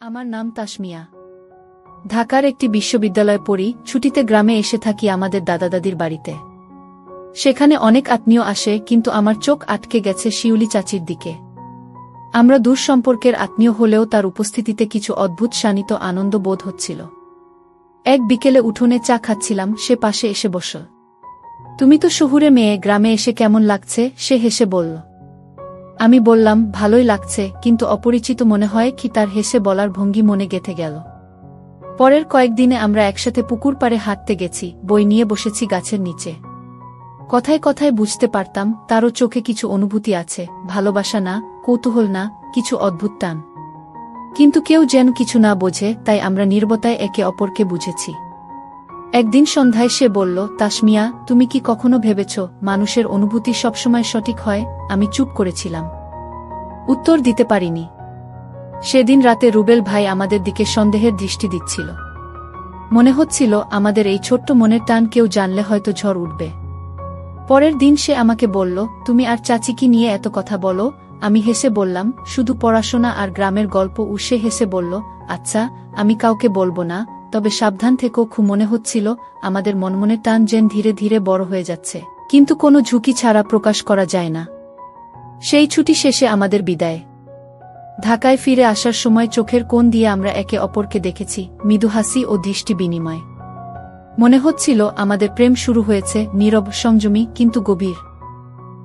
আমার নাম তাসমিয়া। ঢাকার একটি বিশ্ববিদ্যালয়ে পড়ি, ছুটিতে গ্রামে এসে থাকি আমাদের দাদা-দাদির বাড়িতে। সেখানে অনেক আত্মীয় আসে, কিন্তু আমার চোখ আটকে গেছে শিউলি চাচির দিকে। আমরা দূর সম্পর্কের আত্মীয় হলেও তার উপস্থিতিতে কিছু অদ্ভুত শানিত আনন্দ বোধ হচ্ছিল। এক বিকেলে উঠোনে চা খাচ্ছিলাম, সে পাশে এসে বসল। তুমি তো শহুরে মেয়ে, গ্রামে এসে কেমন লাগছে? সে হেসে বলল। আমি বললাম, ভালোই লাগছে, কিন্তু অপরিচিত মনে হয় কি? তার হেসে বলার ভঙ্গি মনে গেঁথে গেল। পরের কয়েকদিনে আমরা একসাথে পুকুর পাড়ে হাঁটতে গেছি, বই নিয়ে বসেছি গাছের নিচে। কথায় কথায় বুঝতে পারতাম তারও চোখে কিছু অনুভূতি আছে, ভালোবাসা না, কৌতূহল না, কিছু অদ্ভুত টান। কিন্তু কেউ যেন কিছু না বোঝে, তাই আমরা নীরবতায় একে অপরকে বুঝেছি। একদিন সন্ধ্যায় সে বলল, তাসমিয়া, তুমি কি কখনো ভেবেছ মানুষের অনুভূতি সবসময় সঠিক হয়? আমি চুপ করেছিলাম, উত্তর দিতে পারিনি। সেদিন রাতে রুবেল ভাই আমাদের দিকে সন্দেহের দৃষ্টি দিচ্ছিল। মনে হচ্ছিল আমাদের এই ছোট্ট মনের টান কেউ জানলে হয়তো ঝড় উঠবে। পরের দিন সে আমাকে বলল, তুমি আর চাচি কি নিয়ে এত কথা বলো? আমি হেসে বললাম, শুধু পড়াশোনা আর গ্রামের গল্প। সে হেসে বলল, আচ্ছা, আমি কাউকে বলবো না, তবে সাবধান থেকো। খুব মনে হচ্ছিল আমাদের মনমনের টান যেন ধীরে ধীরে বড় হয়ে যাচ্ছে, কিন্তু কোনো ঝুঁকি ছাড়া প্রকাশ করা যায় না। সেই ছুটি শেষে আমাদের বিদায়। ঢাকায় ফিরে আসার সময় চোখের কোণ দিয়ে আমরা একে অপরকে দেখেছি, মৃদু হাসি ও দৃষ্টি বিনিময়। মনে হচ্ছিল আমাদের প্রেম শুরু হয়েছে, নীরব, সংযমী, কিন্তু গভীর।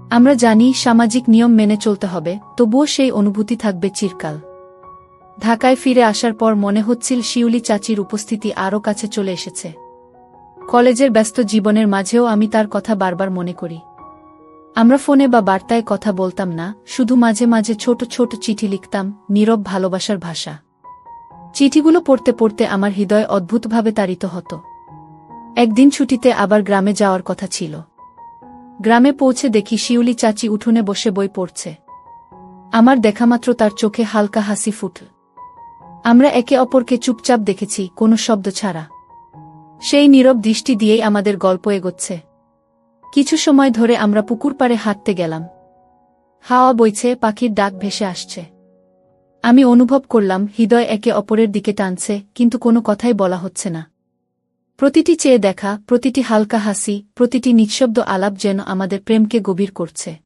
আমরা জানি সামাজিক নিয়ম মেনে চলতে হবে, তবুও সেই অনুভূতি থাকবে চিরকাল। ঢাকায় ফিরে আসার পর মনে হচ্ছিল শিউলি চাচির উপস্থিতি আরও কাছে চলে এসেছে। কলেজের ব্যস্ত জীবনের মাঝেও আমি তার কথা বারবার মনে করি। আমরা ফোনে বা বার্তায় কথা বলতাম না, শুধু মাঝে মাঝে ছোট ছোট চিঠি লিখতাম, নীরব ভালোবাসার ভাষা। চিঠিগুলো পড়তে পড়তে আমার হৃদয় অদ্ভুতভাবে তাড়িত হতো। একদিন ছুটিতে আবার গ্রামে যাওয়ার কথা ছিল। গ্রামে পৌঁছে দেখি শিউলি চাচি উঠোনে বসে বই পড়ছে। আমার দেখামাত্র তার চোখে হালকা হাসি ফুটল। আমরা একে অপরকে চুপচাপ দেখেছি, কোনো শব্দ ছাড়া। সেই নীরব দৃষ্টি দিয়েই আমাদের গল্প এগোচ্ছে। কিছু সময় ধরে আমরা পুকুর পাড়ে হাঁটতে গেলাম। হাওয়া বইছে, পাখির ডাক ভেসে আসছে। আমি অনুভব করলাম হৃদয় একে অপরের দিকে টানছে, কিন্তু কোনো কথাই বলা হচ্ছে না। প্রতিটি চেয়ে দেখা, প্রতিটি হালকা হাসি, প্রতিটি নিঃশব্দ আলাপ যেন আমাদের প্রেমকে গভীর করছে।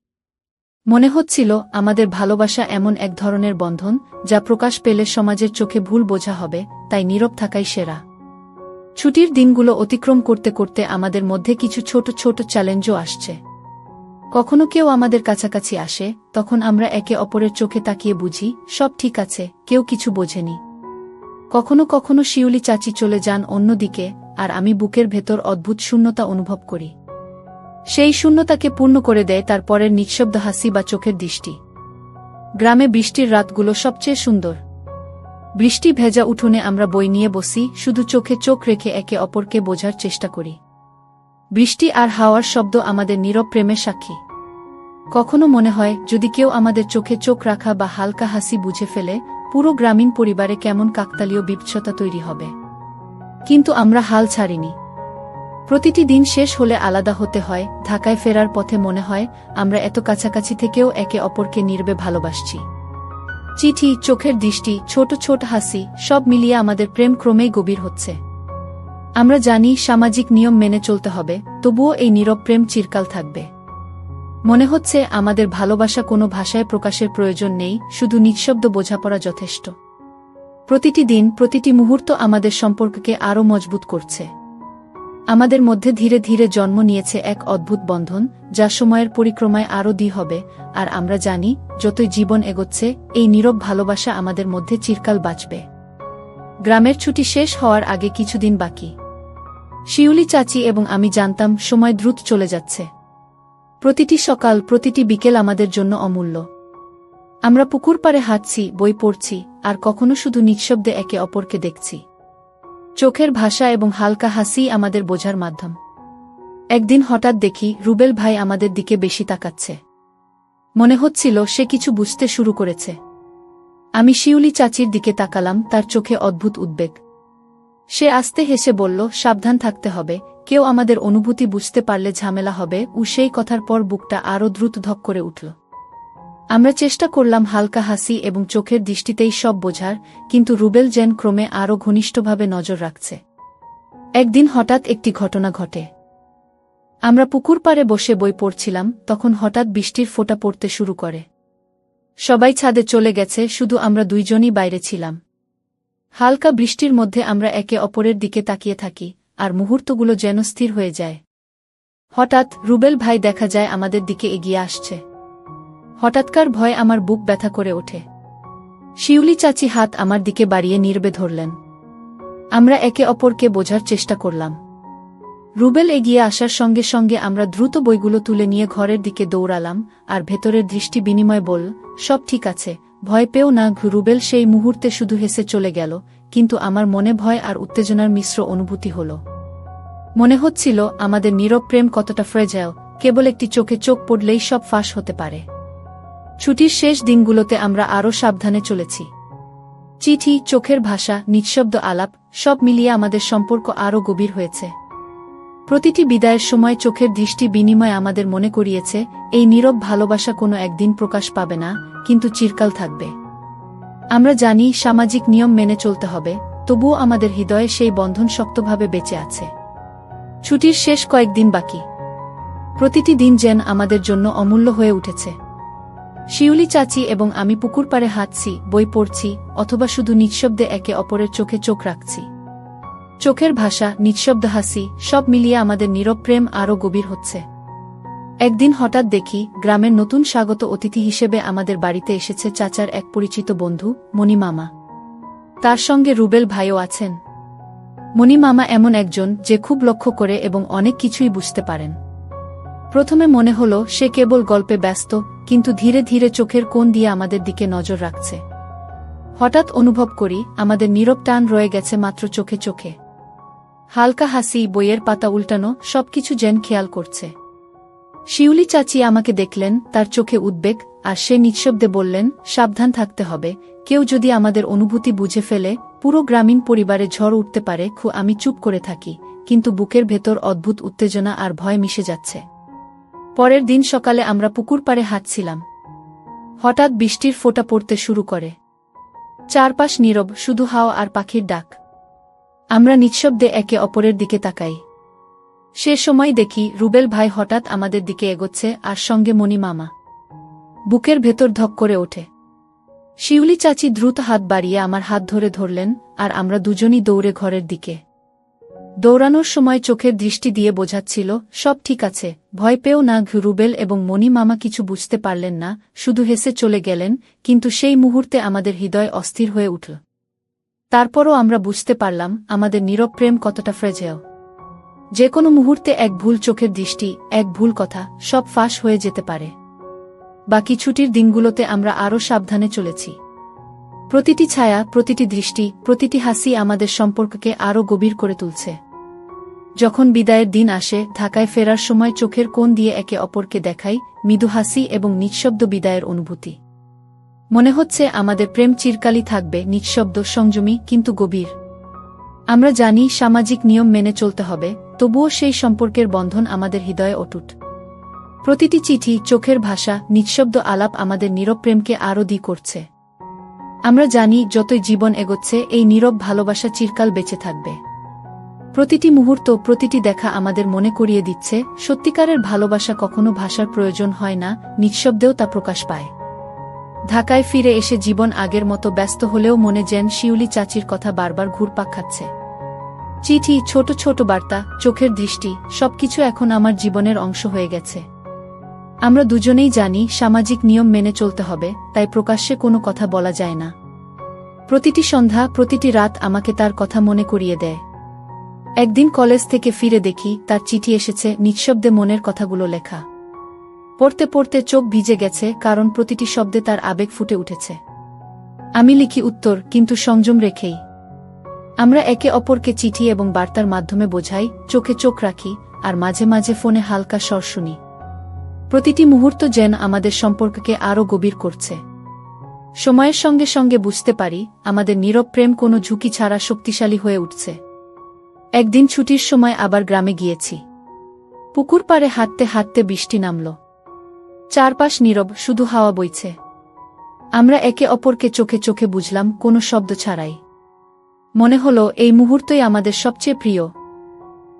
মনে হচ্ছিল আমাদের ভালোবাসা এমন এক ধরনের বন্ধন, যা প্রকাশ পেলে সমাজের চোখে ভুল বোঝা হবে, তাই নীরব থাকাই সেরা। ছুটির দিনগুলো অতিক্রম করতে করতে আমাদের মধ্যে কিছু ছোট ছোট চ্যালেঞ্জও আসছে। কখনো কেউ আমাদের কাছাকাছি আসে, তখন আমরা একে অপরের চোখে তাকিয়ে বুঝি সব ঠিক আছে, কেউ কিছু বোঝেনি। কখনো কখনো শিউলি চাচি চলে যান অন্যদিকে, আর আমি বুকের ভেতর অদ্ভুত শূন্যতা অনুভব করি। সেই শূন্যতাকে পূর্ণ করে দেয় তার পরের নিঃশব্দ হাসি বা চোখের দৃষ্টি। গ্রামে বৃষ্টির রাতগুলো সবচেয়ে সুন্দর। বৃষ্টি ভেজা উঠোনে আমরা বই নিয়ে বসি, শুধু চোখে চোখ রেখে একে অপরকে বোঝার চেষ্টা করি। বৃষ্টি আর হাওয়ার শব্দ আমাদের নীরব প্রেমের সাক্ষী। কখনো মনে হয় যদি কেউ আমাদের চোখে চোখ রাখা বা হালকা হাসি বুঝে ফেলে, পুরো গ্রামীণ পরিবারে কেমন কাকতালীয় বিভৎসতা তৈরি হবে। কিন্তু আমরা হাল ছাড়িনি। প্রতিটি দিন শেষ হলে আলাদা হতে হয়। ঢাকায় ফেরার পথে মনে হয় আমরা এত কাছাকাছি থেকেও একে অপরকে নীরবে ভালোবাসছি। চিঠি, চোখের দৃষ্টি, ছোট ছোট হাসি, সব মিলিয়ে আমাদের প্রেম ক্রমেই গভীর হচ্ছে। আমরা জানি সামাজিক নিয়ম মেনে চলতে হবে, তবুও এই নীরব প্রেম চিরকাল থাকবে। মনে হচ্ছে আমাদের ভালোবাসা কোনো ভাষায় প্রকাশের প্রয়োজন নেই, শুধু নিঃশব্দ বোঝাপড়া যথেষ্ট। প্রতিটি দিন, প্রতিটি মুহূর্ত আমাদের সম্পর্ককে আরও মজবুত করছে। আমাদের মধ্যে ধীরে ধীরে জন্ম নিয়েছে এক অদ্ভুত বন্ধন, যা সময়ের পরিক্রমায় আরও দৃঢ় হবে। আর আমরা জানি যতই জীবন এগোচ্ছে, এই নীরব ভালোবাসা আমাদের মধ্যে চিরকাল বাঁচবে। গ্রামের ছুটি শেষ হওয়ার আগে কিছুদিন বাকি। শিউলি চাচি এবং আমি জানতাম সময় দ্রুত চলে যাচ্ছে। প্রতিটি সকাল, প্রতিটি বিকেল আমাদের জন্য অমূল্য। আমরা পুকুর পাড়ে হাঁটছি, বই পড়ছি, আর কখনো শুধু নিঃশব্দে একে অপরকে দেখছি। চোখের ভাষা এবং হালকা হাসি আমাদের বোঝার মাধ্যম। একদিন হঠাৎ দেখি রুবেল ভাই আমাদের দিকে বেশি তাকাচ্ছে। মনে হচ্ছিল সে কিছু বুঝতে শুরু করেছে। আমি শিউলি চাচির দিকে তাকালাম, তার চোখে অদ্ভুত উদ্বেগ। সে আস্তে হেসে বলল, সাবধান থাকতে হবে, কেউ আমাদের অনুভূতি বুঝতে পারলে ঝামেলা হবে। সেই কথার পর বুকটা আরও দ্রুত ধক করে উঠল। আমরা চেষ্টা করলাম হালকা হাসি এবং চোখের দৃষ্টিতেই সব বোঝার, কিন্তু রুবেল যেন ক্রমে আরও ঘনিষ্ঠভাবে নজর রাখছে। একদিন হঠাৎ একটি ঘটনা ঘটে। আমরা পুকুর পাড়ে বসে বই পড়ছিলাম, তখন হঠাৎ বৃষ্টির ফোঁটা পড়তে শুরু করে। সবাই ছাদে চলে গেছে, শুধু আমরা দুইজনই বাইরে ছিলাম। হালকা বৃষ্টির মধ্যে আমরা একে অপরের দিকে তাকিয়ে থাকি, আর মুহূর্তগুলো যেন স্থির হয়ে যায়। হঠাৎ রুবেল ভাই দেখা যায় আমাদের দিকে এগিয়ে আসছে। হঠাৎকার ভয়ে আমার বুক ব্যথা করে ওঠে। শিউলি চাচি হাত আমার দিকে বাড়িয়ে নীরবে ধরলেন। আমরা একে অপরকে বোঝার চেষ্টা করলাম। রুবেল এগিয়ে আসার সঙ্গে সঙ্গে আমরা দ্রুত বইগুলো তুলে নিয়ে ঘরের দিকে দৌড়ালাম, আর ভেতরের দৃষ্টি বিনিময় বলল, সব ঠিক আছে, ভয় পেও না। রুবেল সেই মুহূর্তে শুধু হেসে চলে গেল, কিন্তু আমার মনে ভয় আর উত্তেজনার মিশ্র অনুভূতি হল। মনে হচ্ছিল আমাদের নীরব প্রেম কতটা ফ্রেজাইল, কেবল একটি চোখে চোখ পড়লেই সব ফাঁস হতে পারে। ছুটির শেষ দিনগুলোতে আমরা আরও সাবধানে চলেছি। চিঠি, চোখের ভাষা, নিঃশব্দ আলাপ, সব মিলিয়ে আমাদের সম্পর্ক আরও গভীর হয়েছে। প্রতিটি বিদায়ের সময় চোখের দৃষ্টি বিনিময় আমাদের মনে করিয়েছে, এই নীরব ভালোবাসা কোনো একদিন প্রকাশ পাবে না, কিন্তু চিরকাল থাকবে। আমরা জানি সামাজিক নিয়ম মেনে চলতে হবে, তবুও আমাদের হৃদয়ে সেই বন্ধন শক্তভাবে বেঁচে আছে। ছুটির শেষ কয়েকদিন বাকি। প্রতিটি দিন যেন আমাদের জন্য অমূল্য হয়ে উঠেছে। শিউলি চাচি এবং আমি পুকুর পাড়ে হাঁটছি, বই পড়ছি, অথবা শুধু নিঃশব্দে একে অপরের চোখে চোখ রাখছি। চোখের ভাষা, নিঃশব্দ হাসি, সব মিলিয়ে আমাদের নীরব প্রেম আরও গভীর হচ্ছে। একদিন হঠাৎ দেখি গ্রামের নতুন স্বাগত অতিথি হিসেবে আমাদের বাড়িতে এসেছে চাচার এক পরিচিত বন্ধু, মণি মামা। তার সঙ্গে রুবেল ভাইও আছেন। মণি মামা এমন একজন যে খুব লক্ষ্য করে এবং অনেক কিছুই বুঝতে পারেন। প্রথমে মনে হলো সে কেবল গল্পে ব্যস্ত, কিন্তু ধীরে ধীরে চোখের কোণ দিয়ে আমাদের দিকে নজর রাখছে। হঠাৎ অনুভব করি আমাদের নীরব টান রয়ে গেছে মাত্র চোখে চোখে। হালকা হাসি, বইয়ের পাতা উল্টানো, সবকিছু যেন খেয়াল করছে। শিউলি চাচি আমাকে দেখলেন, তার চোখে উদ্বেগ, আর সে নিঃশব্দে বললেন, সাবধান থাকতে হবে, কেউ যদি আমাদের অনুভূতি বুঝে ফেলে, পুরো গ্রামীণ পরিবারে ঝড় উঠতে পারে। আমি চুপ করে থাকি, কিন্তু বুকের ভেতর অদ্ভুত উত্তেজনা আর ভয় মিশে যাচ্ছে। পরের দিন সকালে আমরা পুকুর পাড়ে হাঁটছিলাম। হঠাৎ বৃষ্টির ফোঁটা পড়তে শুরু করে। চারপাশ নীরব, শুধু হাওয়া আর পাখির ডাক। আমরা নিঃশব্দে একে অপরের দিকে তাকাই। সে সময় দেখি রুবেল ভাই হঠাৎ আমাদের দিকে এগোচ্ছে, আর সঙ্গে মণি মামা। বুকের ভেতর ধক করে ওঠে। শিউলি চাচি দ্রুত হাত বাড়িয়ে আমার হাত ধরে ধরলেন, আর আমরা দুজনই দৌড়ে ঘরের দিকে। দৌড়ানোর সময় চোখের দৃষ্টি দিয়ে বোঝাচ্ছিল, সব ঠিক আছে, ভয় পেও না। রুবেল এবং মণি মামা কিছু বুঝতে পারলেন না, শুধু হেসে চলে গেলেন, কিন্তু সেই মুহূর্তে আমাদের হৃদয় অস্থির হয়ে উঠল। তারপরও আমরা বুঝতে পারলাম আমাদের নীরব প্রেম কতটা ফ্রেজাইল। যে কোনো মুহূর্তে এক ভুল চোখের দৃষ্টি, এক ভুল কথা, সব ফাঁস হয়ে যেতে পারে। বাকি ছুটির দিনগুলোতে আমরা আরও সাবধানে চলেছি। প্রতিটি ছায়া, প্রতিটি দৃষ্টি, প্রতিটি হাসি আমাদের সম্পর্ককে আরও গভীর করে তুলছে। যখন বিদায়ের দিন আসে, ঢাকায় ফেরার সময় চোখের কোণ দিয়ে একে অপরকে দেখাই, মৃদু হাসি এবং নিঃশব্দ বিদায়ের অনুভূতি। মনে হচ্ছে আমাদের প্রেম চিরকালই থাকবে, নিঃশব্দ, সংযমী, কিন্তু গভীর। আমরা জানি সামাজিক নিয়ম মেনে চলতে হবে, তবুও সেই সম্পর্কের বন্ধন আমাদের হৃদয়ে অটুট। প্রতিটি চিঠি, চোখের ভাষা, নিঃশব্দ আলাপ আমাদের নীরব প্রেমকে আরও দ্বিগুণ করছে। আমরা জানি যতই জীবন এগোচ্ছে, এই নীরব ভালোবাসা চিরকাল বেঁচে থাকবে। প্রতিটি মুহূর্ত, প্রতিটি দেখা আমাদের মনে করিয়ে দিচ্ছে, সত্যিকারের ভালোবাসা কখনো ভাষার প্রয়োজন হয় না, নিঃশব্দেও তা প্রকাশ পায়। ঢাকায় ফিরে এসে জীবন আগের মতো ব্যস্ত হলেও মনে যেন শিউলি চাচির কথা বারবার ঘুরপাক খাচ্ছে। চিঠি, ছোট ছোট বার্তা, চোখের দৃষ্টি, সবকিছু এখন আমার জীবনের অংশ হয়ে গেছে। আমরা দুজনেই জানি সামাজিক নিয়ম মেনে চলতে হবে, তাই প্রকাশ্যে কোনো কথা বলা যায় না। প্রতিটি সন্ধ্যা, প্রতিটি রাত আমাকে তার কথা মনে করিয়ে দেয়। একদিন কলেজ থেকে ফিরে দেখি তার চিঠি এসেছে, নিঃশব্দে মনের কথাগুলো লেখা। পড়তে পড়তে চোখ ভিজে গেছে, কারণ প্রতিটি শব্দে তার আবেগ ফুটে উঠেছে। আমি লিখি উত্তর, কিন্তু সংযম রেখেই। আমরা একে অপরকে চিঠি এবং বার্তার মাধ্যমে বোঝাই, চোখে চোখ রাখি, আর মাঝে মাঝে ফোনে হালকা স্বর শুনি। প্রতিটি মুহূর্ত যেন আমাদের সম্পর্ককে আরও গভীর করছে। সময়ের সঙ্গে সঙ্গে বুঝতে পারি আমাদের নীরব প্রেম কোনো ঝুঁকি ছাড়া শক্তিশালী হয়ে উঠছে। একদিন ছুটির সময় আবার গ্রামে গিয়েছি। পুকুর পাড়ে হাঁটতে হাঁটতে বৃষ্টি নামল। চারপাশ নীরব, শুধু হাওয়া বইছে। আমরা একে অপরকে চোখে চোখে বুঝলাম, কোনো শব্দ ছাড়াই। মনে হলো এই মুহূর্তই আমাদের সবচেয়ে প্রিয়।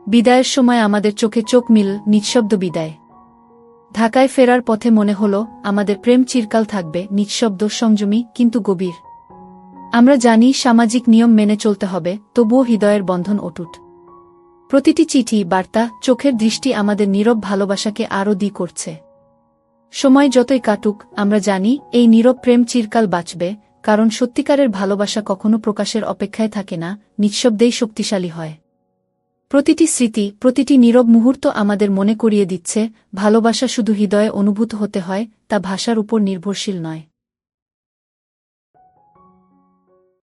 বিদায়ের সময় আমাদের চোখে চোখ মিল, নিঃশব্দ বিদায়। ঢাকায় ফেরার পথে মনে হলো আমাদের প্রেম চিরকাল থাকবে, নিঃশব্দ, সংযমী কিন্তু গভীর। আমরা জানি সামাজিক নিয়ম মেনে চলতে হবে, তবুও হৃদয়ের বন্ধন অটুট। প্রতিটি চিঠি, বার্তা, চোখের দৃষ্টি আমাদের নীরব ভালোবাসাকে আরও করছে। সময় যতই কাটুক, আমরা জানি এই নীরব প্রেম চিরকাল বাঁচবে, কারণ সত্যিকারের ভালোবাসা কখনো প্রকাশের অপেক্ষায় থাকে না, নিঃশব্দেই শক্তিশালী হয়। প্রতিটি স্মৃতি, প্রতিটি নীরব মুহূর্ত আমাদের মনে করিয়ে দিচ্ছে, ভালোবাসা শুধু হৃদয়ে অনুভূত হতে হয়, তা ভাষার উপর নির্ভরশীল নয়।